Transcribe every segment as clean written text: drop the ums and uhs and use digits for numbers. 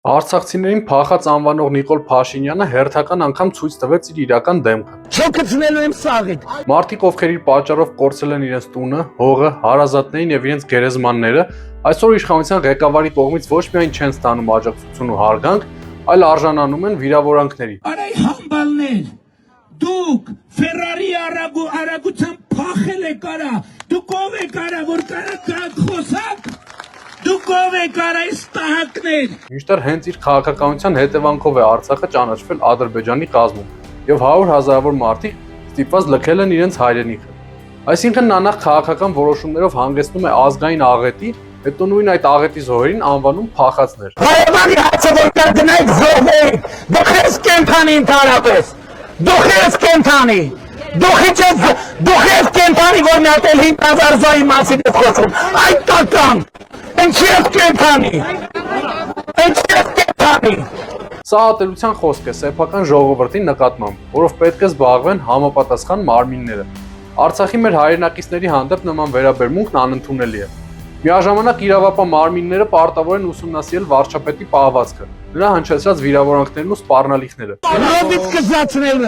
Արցախցիներին փախած անվանող Նիկոլ Փաշինյանը հերթական անգամ ցույց տվեց իր իրական դեմքը։ Շոկացնելու եմ սաղիկ։ Մարդիկ, ովքեր իր պատճառով կորցրել են իրենց տունը, հողը, հարազատներին եւ իրենց գերեզմանները, այսօր իշխանության ղեկավարի կողմից ոչ միայն չեն ստանում աջակցություն ու հարգանք, այլ արժանանում են վիրավորանքների։ Արայ համբալներ, դուք Ֆերարի արագությամբ փախել եք արա, դուք ով եք արա, որ կարա խոսակ։ Դուք ով եք արա ստահակներ։ Մինչդեռ հենց իր քաղաքականության հետևանքով է Արցախը ճանաչվել Ադրբեջանի կազմում եւ 100 հազարավոր մարդիկ ստիպված լքել են իրենց հայրենիքը։ Այսինքն նա նախ քաղաքական որոշումներով հանգեցնում է ազգային աղետի, հետո նույն այդ աղետի զոհերին անվանում փախածներ։ Հայերանի հացավորքան դնայք զոհվեիք, դուք ես կենթանի ընդհանրապես, դուք ես կենթանի, դուք ես կենթանի, որ միատել 5000 զոհի մասին ես խոսում, այդ տական, ինչ ես կենթանի, ինչ ես կենթանի։ Սա ատելության խոսք է սեփական ժողովրդի նկատմամբ, որով պետք է զբաղվեն համապատասխան մարմինները։ Արցախի մեր հայրենակիցների հանդեպ նման վերաբերմունքն անընդունելի է։ Միաժամանակ իրավապահ մարմինները պարտավոր են ուսումնասիրել վարչապետի պահվածքը, նրա հնչեցրած վիրավորանքներն ու սպառնալիքները։ Ռոբիտ կզացնելու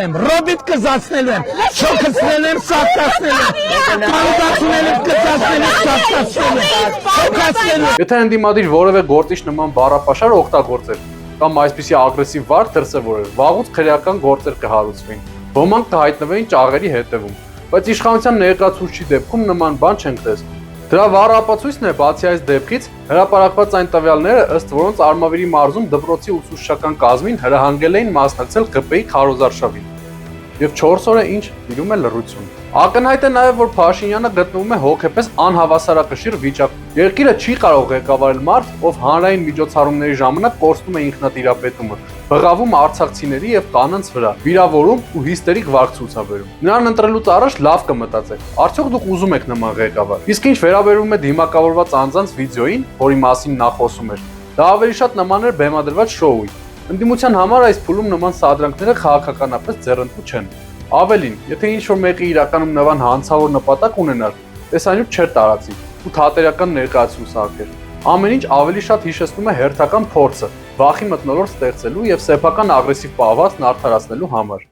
եմ, շոկացնելու եմ, սաղկացնելու եմ, կանուտացնելու եմ, կզացնելու եմ, սաղկացնելու եմ, շոկացնելու եմ։ Եթե ընդդիմադիր որևէ գործիչ նման բառապաշար օգտագործեր կամ այսպիսի ագրեսիվ վարք դրսևորեր, վաղուց քրեական գործեր կհարուցվեին, ոմանք կհայտնվեին ճաղերի հետևում, բայց իշխանության ներկայացուցչի դեպքում նման բան չենք տեսնում։ Դրա վառ ապացույցն է բացի այս դեպքից հրապարակված այն տվյալները, ըստ որոնց Արմավիրի մարզում դպրոցի ուսուցչական կազմին հրահանգել էին մասնակցել ԿՊ-ի քարոզարշավին։ Եվ 4 օր է ինչ տիրում է լռություն։ Ակնհայտ է նաև, որ Փաշինյանը գտնվում է հոգեպես անհավասարակշիռ վիճակում։ Երկիրը չի կարող ղեկավարել մարդ, ով հանրային միջոցառումների ժամանակ կորցնում է ինքնատիրապետումը, բղավում արցախցիների եւ կանանց վրա, վիրավորում ու հիստերիկ վարք ցուցաբերում։ Նրան ընտրելուց առաջ լավ կմտածեք, արդյոք դուք ուզում եք նման ղեկավար։ Իսկ ինչ վերաբերում է դիմակավորված անձանց վիդեոին, որի մասին նա խոսում էր, դա ավելի շատ նման էր բեմադրված շոուի։ Ընդդիմության համար այս փուլում նման սադրանքները քաղաքականապես ձեռնտու չեն։ Ավելին, եթե ինչ-որ մեկը իրականում նման հանցավոր նպատակ ունենար, տեսանյութ չէր տարածի ու թատերական ներկայացում սարքեր։ Ամեն ինչ ավելի շատ հիշեցնում է հերթական փորձը, վախի մթնոլորտ ստեղծելու եւ սեփական ագրեսիվ պահվածքն արդարացնելու համար։